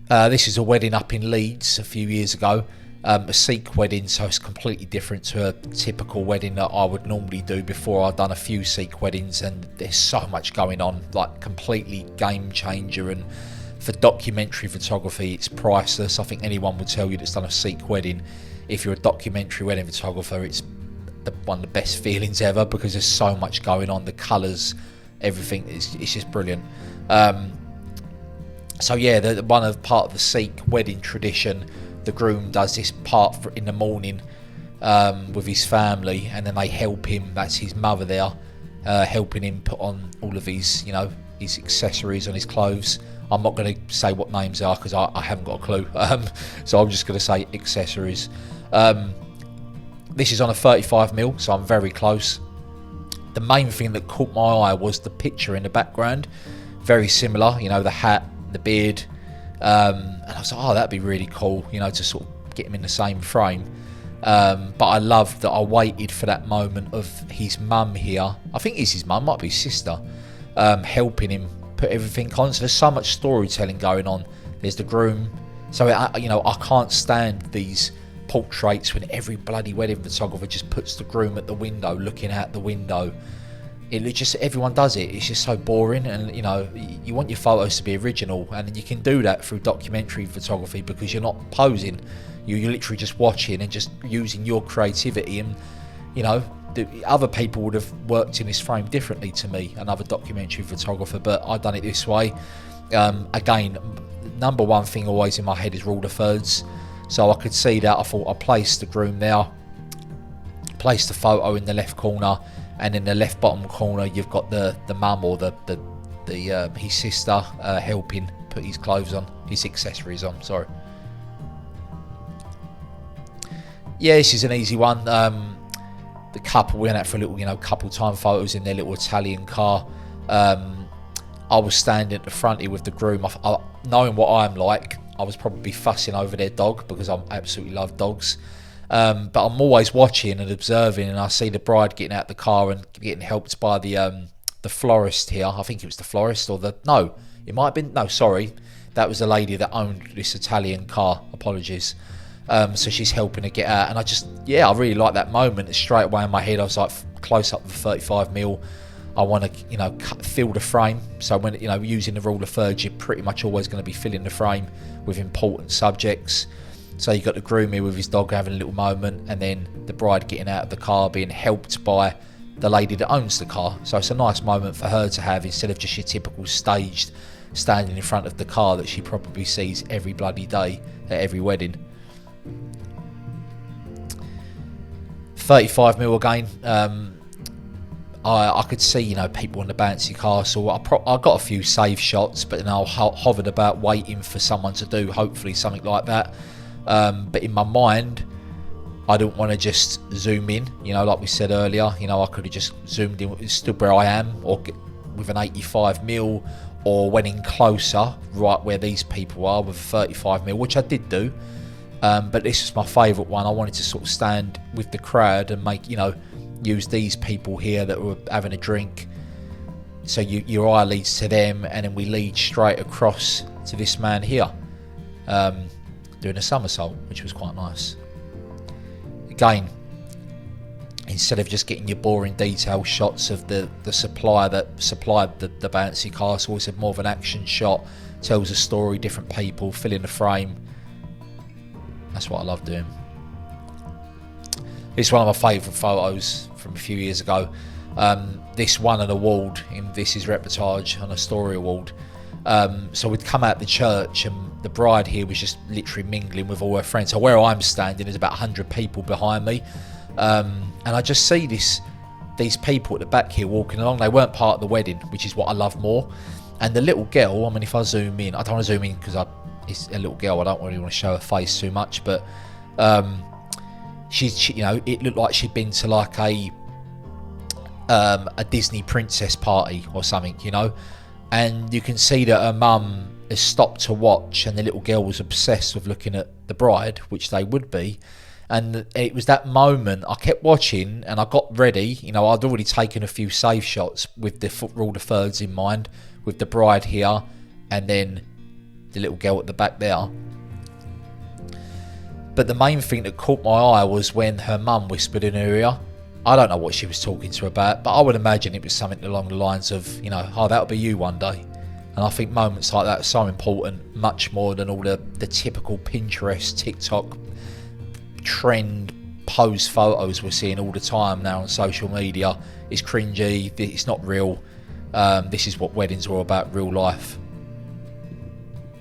This is a wedding up in Leeds a few years ago. A Sikh wedding, so it's completely different to a typical wedding that I would normally do before. I've done a few Sikh weddings, and there's so much going on, like completely game changer. And for documentary photography, it's priceless. I think anyone would tell you that's done a Sikh wedding, if you're a documentary wedding photographer, it's one of the best feelings ever, because there's so much going on. The colours, everything, it's just brilliant. So yeah, part of the Sikh wedding tradition, the groom does this part in the morning with his family, and then they help him. That's his mother there, helping him put on all of his, his accessories on his clothes. I'm not going to say what names are because I haven't got a clue. So I'm just going to say accessories. This is on a 35mm, so I'm very close. The main thing that caught my eye was the picture in the background. Very similar, the hat, the beard. And I was like, oh, that'd be really cool, to sort of get him in the same frame. But I love that I waited for that moment of his mum here. I think it's his mum, might be his sister, helping him put everything on. So there's so much storytelling going on. There's the groom. So, I can't stand these portraits when every bloody wedding photographer just puts the groom at the window, looking out the window. Everyone does it. It's just so boring, and you want your photos to be original, and you can do that through documentary photography because you're not posing. You're literally just watching and just using your creativity. And the other people would have worked in this frame differently to me, another documentary photographer, but I've done it this way. Again, number one thing always in my head is rule of thirds. So I could see that. I thought I placed the groom there, placed the photo in the left corner, and in the left bottom corner you've got the mum or the his sister helping put his clothes on, his accessories on. Sorry. Yeah, this is an easy one. The couple, we went out for a little, couple time photos in their little Italian car. I was standing at the front here with the groom. Knowing what I'm like, I was probably fussing over their dog because I absolutely love dogs. But I'm always watching and observing, and I see the bride getting out the car and getting helped by the florist here. I think it was the florist that was the lady that owned this Italian car. Apologies. So she's helping her get out, and I really like that moment. Straight away in my head I was like, close up with 35mm. I want to fill the frame. So when using the rule of thirds, you're pretty much always going to be filling the frame with important subjects. So you got the groom here with his dog having a little moment, and then the bride getting out of the car being helped by the lady that owns the car. So it's a nice moment for her to have, instead of just your typical staged standing in front of the car that she probably sees every bloody day at every wedding. 35mm again. I could see, people in the bouncy castle. I got a few save shots, but then I hovered about waiting for someone to do, hopefully, something like that. But in my mind, I didn't want to just zoom in, like we said earlier. I could have just zoomed in, stood where I am, or with an 85mm, or went in closer, right where these people are, with a 35mm, which I did do. But this is my favourite one. I wanted to sort of stand with the crowd and make, use these people here that were having a drink. So your eye leads to them, and then we lead straight across to this man here, doing a somersault, which was quite nice. Again, instead of just getting your boring detail shots of the supplier that supplied the bouncy castle, it's more of an action shot, tells a story, different people, fill in the frame. That's what I love doing. It's one of my favourite photos from a few years ago. This won an award in This Is Reportage on a story award. So we'd come out the church, and the bride here was just literally mingling with all her friends. So where I'm standing is about 100 people behind me. And I just see these people at the back here walking along. They weren't part of the wedding, which is what I love more. And the little girl, if I zoom in, I don't want to zoom in because it's a little girl. I don't really want to show her face too much, but she it looked like she'd been to like a Disney princess party or something, and you can see that her mum has stopped to watch, and the little girl was obsessed with looking at the bride, which they would be. And it was that moment I kept watching, and I got ready. I'd already taken a few save shots with the rule of thirds in mind, with the bride here, and then the little girl at the back there. But the main thing that caught my eye was when her mum whispered in her ear. I don't know what she was talking to her about, but I would imagine it was something along the lines of, you know, oh, that'll be you one day. And I think moments like that are so important, much more than all the typical Pinterest, TikTok trend pose photos we're seeing all the time now on social media. It's cringy, it's not real. This is what weddings are all about, real life.